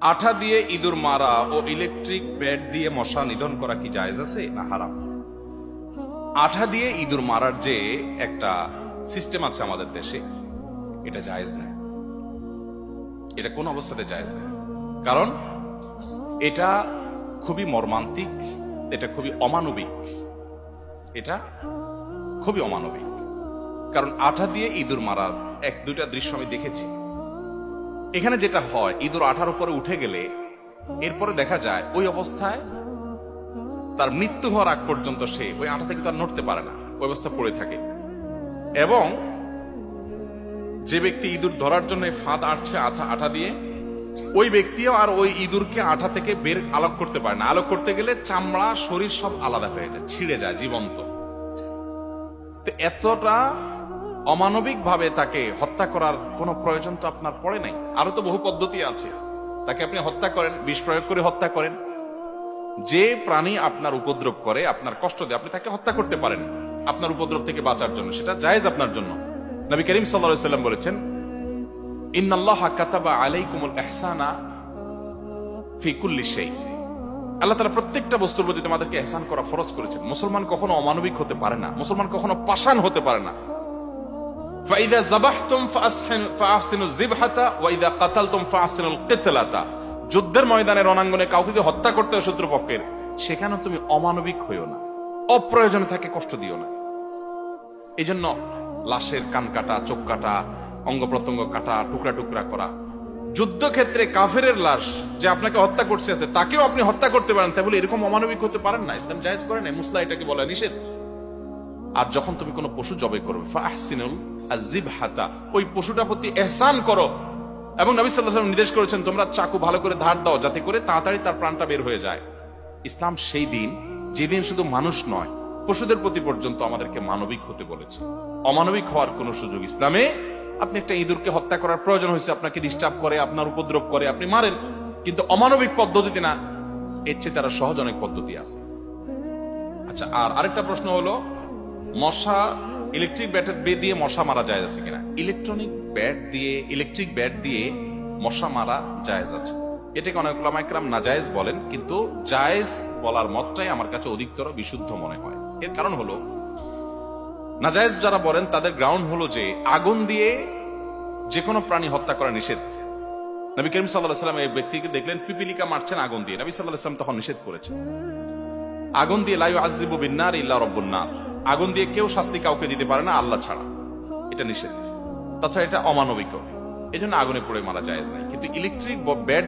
আঠা দিয়ে ইঁদুর মারা ও ইলেকট্রিক ব্যাট দিয়ে মশা নিধন করা কি জায়েজ আছে না হারাম? আঠা দিয়ে ইঁদুর মারার যে একটা সিস্টেম আছে আমাদের দেশে, এটা জায়েজ না। এটা কোন অবস্থাতে জায়েজ না, কারণ এটা খুবই মর্মান্তিক, এটা খুবই অমানবিক। এটা খুবই অমানবিক, কারণ আঠা দিয়ে ইঁদুর মারার এক দুইটা দৃশ্য আমি দেখেছি। এখানে যেটা হয়, ইঁদুর আঠার উপরে উঠে গেলে এরপরে দেখা যায় ওই অবস্থায় তার মৃত্যু হওয়ার আগ পর্যন্ত সে ওই আঠা থেকে তার নড়তে পারে না, ওই অবস্থা পড়ে থাকে। এবং যে ব্যক্তি ইঁদুর ধরার জন্য ফাঁদ আটছে আঠা দিয়ে, ওই ব্যক্তিও আর ওই ইঁদুরকে আঠা থেকে বের আলোক করতে পারে না। আলোক করতে গেলে চামড়া শরীর সব আলাদা হয়ে যায়, ছিঁড়ে যায় জীবন্ত। তো এতটা অমানবিক ভাবে তাকে হত্যা করার কোনো প্রয়োজন তো আপনার পড়ে নাই। আরো তো বহু পদ্ধতি আছে। তাকে আপনি হত্যা করেন, বিষ প্রয়োগ করে হত্যা করেন। যে প্রাণী আপনার উপদ্রব করে, আপনার কষ্ট দেয়, আপনি তাকে হত্যা করতে পারেন আপনার উপদ্রব থেকে বাঁচার জন্য, সেটা জায়েজ আপনার জন্য। নবী করিম সাল্লাল্লাহু আলাইহি ওয়াসাল্লাম বলেছেন, ইন্নাল্লাহা কাতাবা আলাইকুমুল ইহসানা ফি কুল্লি শাই। আল্লাহ তাআলা প্রত্যেকটা বস্তুর প্রতি তোমাদেরকে ইহসান করা ফরজ করেছেন। মুসলমান কখনো অমানবিক হতে পারে না, মুসলমান কখনো পাষাণ হতে পারে না। ফাইদা যাবাহতুম ফাআহসিনুয যিবহাতা ওয়া ইযা কাতালতুম ফাআহসিনুল কিতলাতা। যুদ্ধের ময়দানে রণাঙ্গনে কাউকে যদি হত্যা করতে হয় শত্রুপক্ষের, সেখানে তুমি অমানবিক হইও না, অপ্রয়োজনে তাকে কষ্ট দিও না। এই জন্য লাশের কান কাটা, চোখ কাটা, অঙ্গ প্রত্যঙ্গ কাটা, টুকরা টুকরা করা। যুদ্ধক্ষেত্রে কাফেরের লাশ যে আপনাকে হত্যা করছে আছে, তাকেও আপনি হত্যা করতে পারেন, তাই বলে এরকম অমানবিক হতে পারেন না। ইসলাম জায়েজ করে না, মুসলা এটাকে বলা নিষেধ। আর যখন তুমি কোনো পশু জবাই করবে, ফাআহসিনুল যিবহাতা, ওই পশুটার প্রতি ইহসান করো। এবং নবী সাল্লাল্লাহু আলাইহি ওয়াসাল্লাম নির্দেশ করেছেন, তোমরা চাকু ভালো করে ধার দাও, যাতে করে তাড়াতাড়ি তার প্রাণটা বের হয়ে যায়। ইসলাম সেই দিন, যেদিন শুধু মানুষ নয়, পশুদের প্রতি পর্যন্ত আমাদেরকে মানবিক হতে বলেছে। অমানবিক হওয়ার কোন সুযোগ ইসলামে। আপনি একটা ইঁদুরকে হত্যা করার প্রয়োজন হয়েছে, আপনাকে ডিস্টার্ব করে, আপনার উপদ্রব করে, আপনি মারেন, কিন্তু অমানবিক পদ্ধতিতে না। এর চেয়ে তারা সহজ অনেক পদ্ধতি আছে। আচ্ছা, আর আরেকটা প্রশ্ন হলো, মশা ইলেকট্রিক ব্যাট দিয়ে মশা মারা জায়েজ আছে কিনা? ইলেকট্রিক ব্যাট দিয়ে মশা মারা জায়েজ আছে। এটাকে অনেক উলামা ইকরাম নাজায়েজ বলেন, কিন্তু জায়েজ বলার মতটাই আমার কাছে অধিকতর বিশুদ্ধ মনে হয়। এর কারণ হলো, নাজায়েজ যারা বলেন তাদের গ্রাউন্ড হলো যে আগুন দিয়ে যে কোনো প্রাণী হত্যা করা নিষেধ। নবী করিম সাল্লাল্লাহু আলাইহি ওয়াসাল্লাম এই ব্যক্তিকে দেখলেন পিপিলিকা মারছেন আগুন দিয়ে, নবী সাল্লাল্লাহু আলাইহি ওয়াসাল্লাম তখন নিষেধ করেছেন। আগুন দিয়ে লা ইউআযযিবু বিন-নার ইল্লা রাব্বুন নার, আগুন দিয়ে কেউ শাস্তি কাউকে দিতে পারে না আল্লাহ ছাড়া, এটা নিষেধ। তাছাড়া এটা অমানবিক, এই জন্য আগুনে পড়ে মারা জায়েজ নাই। কিন্তু ইলেকট্রিক ব্যাট